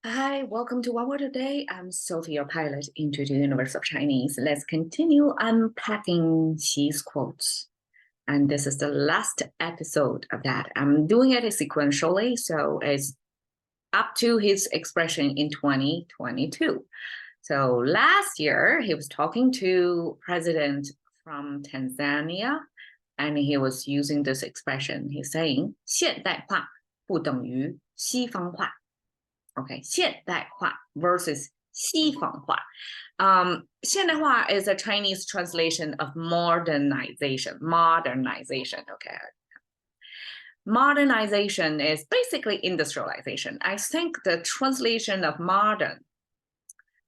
Hi, welcome to One Word a Day. I'm Sophie, your pilot into the universe of Chinese. Let's continue unpacking Xi's quotes. And this is the last episode of that. I'm doing it sequentially, so it's up to his expression in 2022. So last year, he was talking to President from Tanzania, and he was using this expression. He's saying, 现代化不等于西方化。Okay, 现代化 versus 西方化. 现代化 is a Chinese translation of modernization. Okay. Modernization is basically industrialization. I think the translation of modern,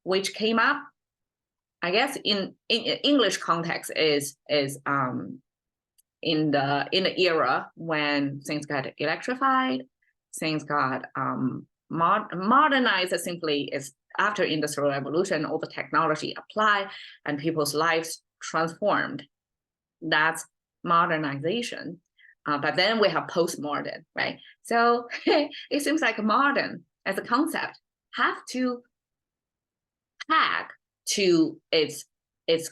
which came up, I guess in English context, is in the era when things got electrified, things got modernized simply is after industrial revolution, all the technology applied and people's lives transformed. That's modernization. But then we have postmodern, right? So it seems like modern as a concept have to tag to its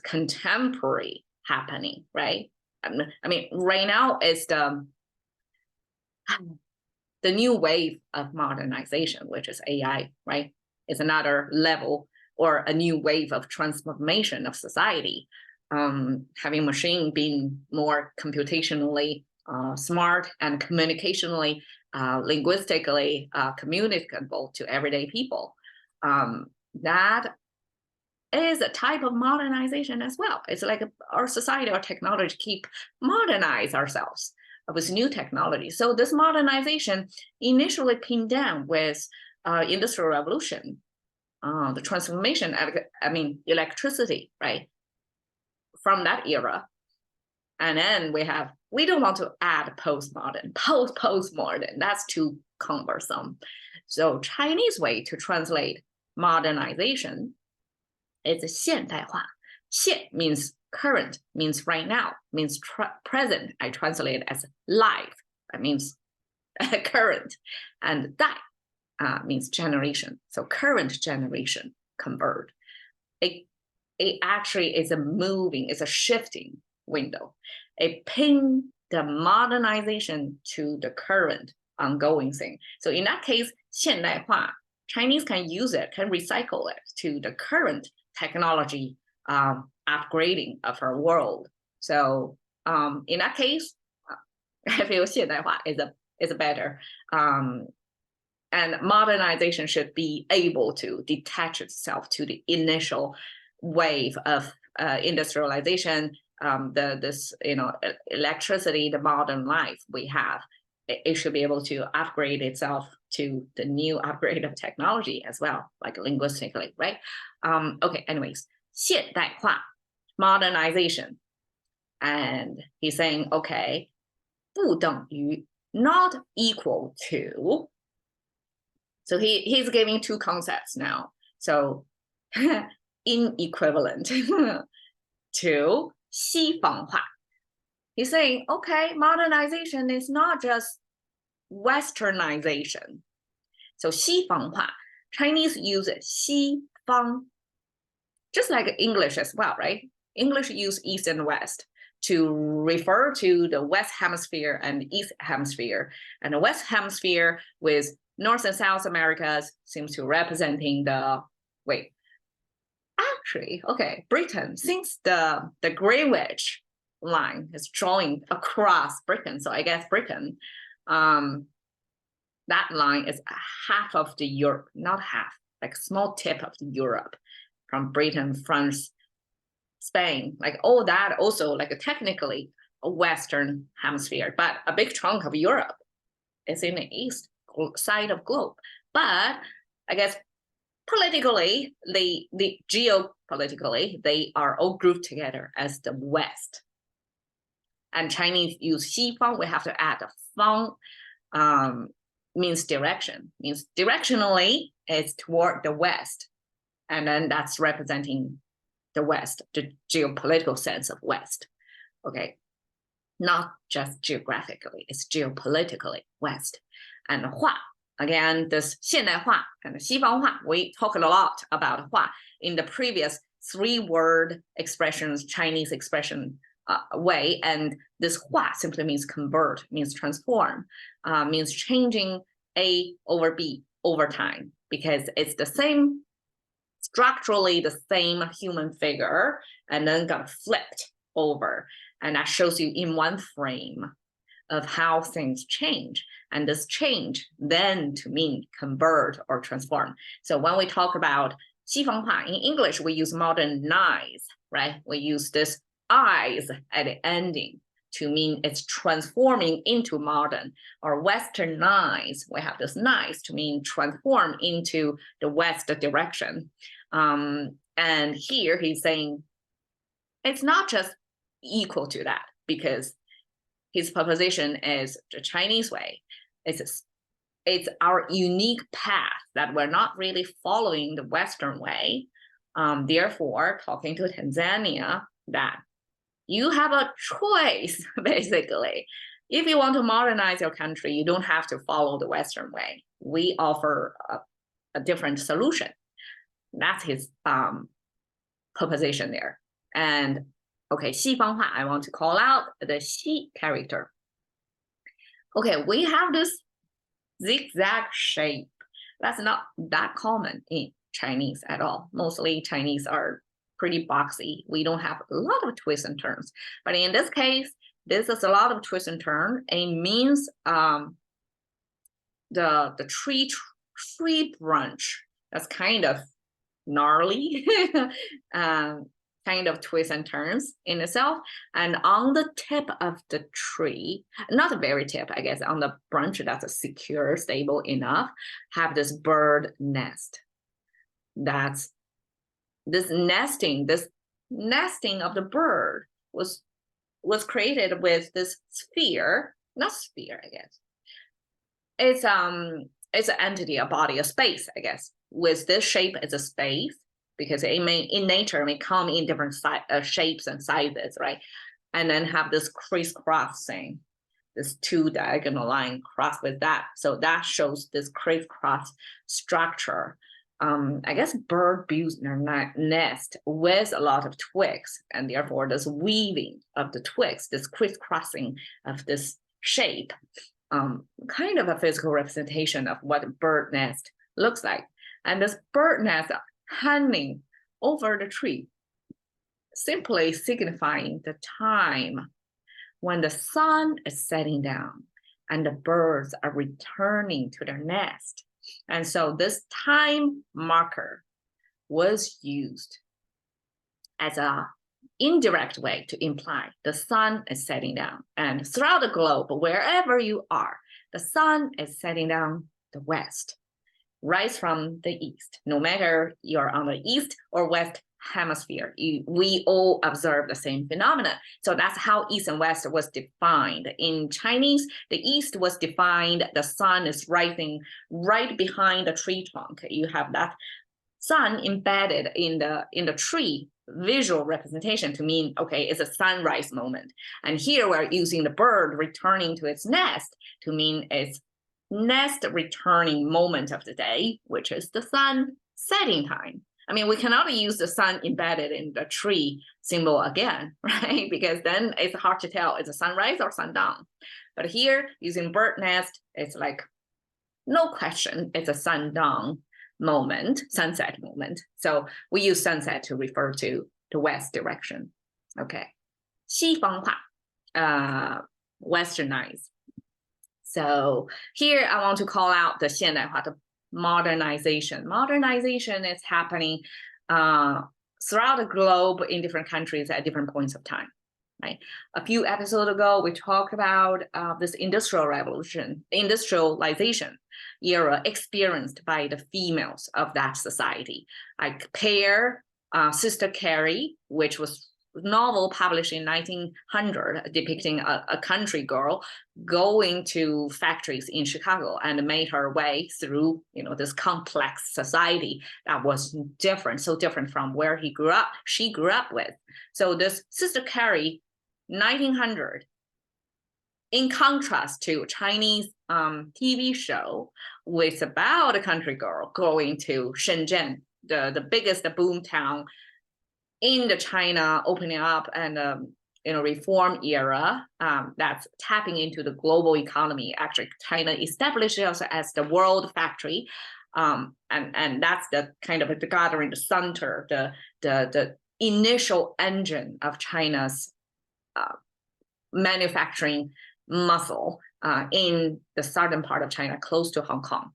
contemporary happening, right? I mean, right now it's the new wave of modernization, which is AI, right? It's another level or a new wave of transformation of society. Having machine being more computationally smart and communicationally, linguistically communicable to everyday people. That is a type of modernization as well. It's like our society, our technology keep modernize ourselves with new technology. So this modernization initially pinned down with industrial revolution, the transformation, electricity, right? From that era. And then we don't want to add postmodern, postmodern, that's too cumbersome. So Chinese way to translate modernization is 现代化. 现 means current, means right now, means present. I translate it as life. That means current. And 代 means generation. So current generation convert. It actually is it's a shifting window. It pin the modernization to the current ongoing thing. So in that case, 现代化, Chinese can use it, can recycle it to the current technology upgrading of our world. So in that case, I feel 现代化is a better. And modernization should be able to detach itself to the initial wave of industrialization, electricity, the modern life we have. It should be able to upgrade itself to the new upgrade of technology as well, like linguistically, right? Okay, anyways, 现代化, modernization. And he's saying, okay, 不等于, not equal to. So he's giving two concepts now. So inequivalent to 西方化. He's saying, okay, modernization is not just westernization. So 西方化, Chinese use 西方, just like English as well, right? English use East and West to refer to the West Hemisphere and East Hemisphere. And the West Hemisphere with North and South Americas seems to representing Britain, since the Greenwich line is drawing across Britain, so I guess Britain, that line is half of the Europe, not half, like a small tip of Europe, from Britain, France, Spain, like all that also like technically a Western hemisphere, but a big chunk of Europe is in the east side of globe. But I guess politically, geopolitically, they are all grouped together as the West. And Chinese use 西方, we have to add the 方, means direction, means directionally it's toward the West. And then that's representing the West, the geopolitical sense of West. Okay, not just geographically, it's geopolitically West. And 化 again, this 现代化 and 西方化, we talked a lot about 化 in the previous 3-word expressions, Chinese expression way. And this 化 simply means convert, means transform, means changing A over B over time, because it's the same, structurally the same human figure, and then got flipped over. And that shows you in one frame of how things change. And this change then to mean convert or transform. So when we talk about 西方化, in English, we use modernize, right? We use this eyes at the ending to mean it's transforming into modern, or westernize, we have this nice to mean transform into the west direction. And here he's saying it's not just equal to that, because his proposition is the Chinese way. It's our unique path that we're not really following the Western way. Therefore, talking to Tanzania, that you have a choice, basically. If you want to modernize your country, you don't have to follow the Western way. We offer a different solution. That's his proposition there. And okay, 西方化, I want to call out the 西 character. Okay, we have this zigzag shape. That's not that common in Chinese at all. Mostly Chinese are pretty boxy. We don't have a lot of twists and turns. But in this case, this is a lot of twists and turns. It means the tree branch that's kind of gnarly, kind of twists and turns in itself. And on the tip of the tree, not the very tip, I guess, on the branch that's secure, stable enough, have this bird nest. That's this nesting of the bird was created with this sphere, not sphere, I guess. It's an entity, a body, a space, I guess. With this shape, it's a space, because it may, in nature, may come in different shapes and sizes, right? And then have this crisscross thing, this 2 diagonal line cross with that. So that shows this crisscross structure. I guess bird builds their nest with a lot of twigs, and therefore this weaving of the twigs, this crisscrossing of this shape, kind of a physical representation of what a bird nest looks like. And this bird nest hanging over the tree, simply signifying the time when the sun is setting down and the birds are returning to their nest. And so this time marker was used as an indirect way to imply the sun is setting down. And throughout the globe, wherever you are, the sun is setting down the west, rise from the east. No matter you're on the east or west hemisphere, we all observe the same phenomena. So that's how east and west was defined. In Chinese, the east was defined, the sun is rising right behind the tree trunk. You have that sun embedded in the tree visual representation to mean, okay, it's a sunrise moment. And here we're using the bird returning to its nest to mean it's nest returning moment of the day, which is the sun setting time. I mean, we cannot use the sun embedded in the tree symbol again, right? Because then it's hard to tell, it's a sunrise or sundown. But here, using bird nest, it's like, no question, it's a sundown moment, sunset moment. So we use sunset to refer to the west direction. Okay. 西方化, westernized. So here I want to call out the 现代化, the modernization. Modernization is happening throughout the globe in different countries at different points of time. Right? A few episodes ago, we talked about this industrialization era experienced by the females of that society. I compare Sister Carrie, which was a novel published in 1900 depicting a country girl going to factories in Chicago and made her way through, this complex society that was different, so different from where she grew up with. So this Sister Carrie, 1900, in contrast to Chinese TV show, it's about a country girl going to Shenzhen, the biggest boom town in the China opening up and reform era, that's tapping into the global economy. Actually, China established itself as the world factory, and that's the kind of the gathering, the center, the initial engine of China's manufacturing muscle in the southern part of China, close to Hong Kong,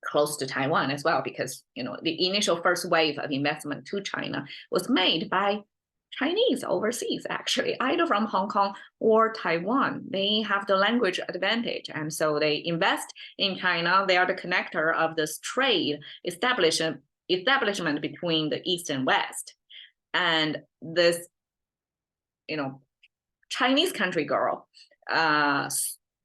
close to Taiwan as well, because the initial first wave of investment to China was made by Chinese overseas, actually, either from Hong Kong or Taiwan. They have the language advantage, and so they invest in China. They are the connector of this trade establishment between the East and West. And this, Chinese country girl,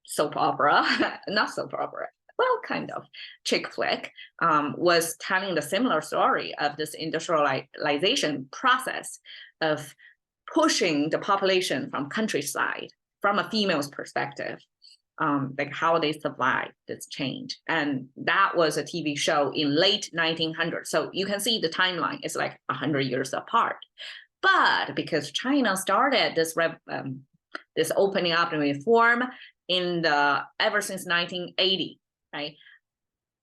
soap opera, not soap opera, well, kind of chick flick, was telling the similar story of this industrialization process of pushing the population from countryside, from a female's perspective, like how they survived this change. And that was a TV show in late 1900s. So you can see the timeline is like 100 years apart. But because China started this this opening up and reform ever since 1980, right?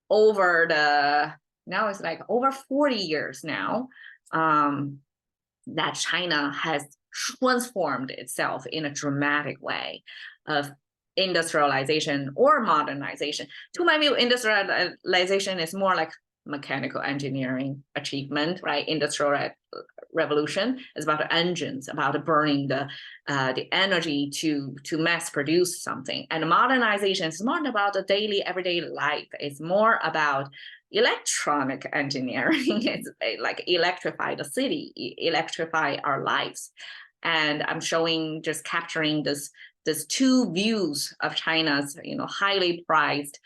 Now it's like over 40 years now, that China has transformed itself in a dramatic way of industrialization or modernization. To my view, industrialization is more like mechanical engineering achievement, right? Industrial revolution is about engines, about burning the energy to mass produce something. And modernization is more about the daily, everyday life. It's more about electronic engineering. It's like electrify the city, electrify our lives. And I'm just capturing this two views of China's highly prized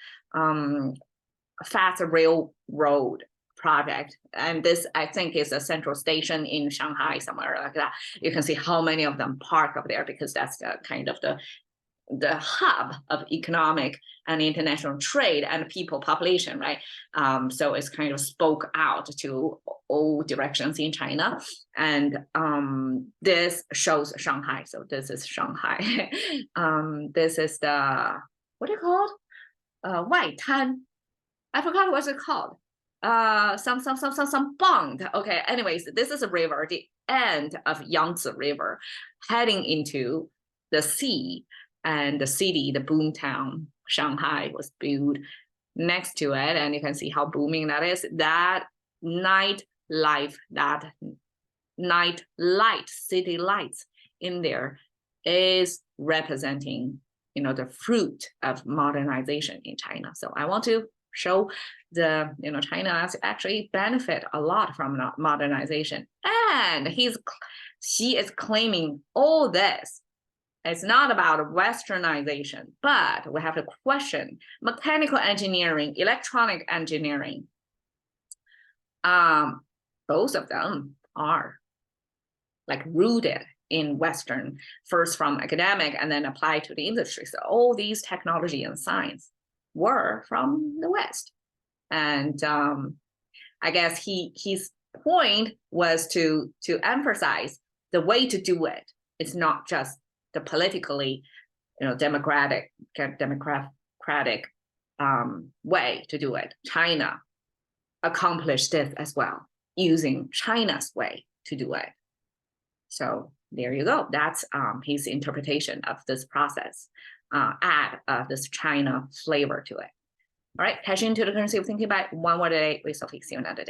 fast railroad project. And this, I think, is a central station in Shanghai, somewhere like that. You can see how many of them park up there, because that's the kind of the hub of economic and international trade and people population, right? So it's kind of spoke out to all directions in China. And this shows Shanghai. So this is Shanghai. This is what do you call it? Waitan. I forgot what's it called. Some bond. Okay, anyways, this is a river, the end of Yangtze River, heading into the sea, and the city, the boom town, Shanghai, was built next to it. And you can see how booming that is. That night life, that night light, city lights in there is representing, the fruit of modernization in China. So I want to show China has actually benefit a lot from modernization. And she is claiming all this. It's not about westernization, but we have to question mechanical engineering, electronic engineering. Both of them are like rooted in Western, first from academic and then applied to the industry. So all these technology and science were from the West. And I guess his point was to emphasize the way to do it. It's not just the politically, democratic way to do it. China accomplished this as well, using China's way to do it. So there you go. That's his interpretation of this process. Add this China flavor to it. All right, cash into the currency of thinking by one word a day. We shall see you another day.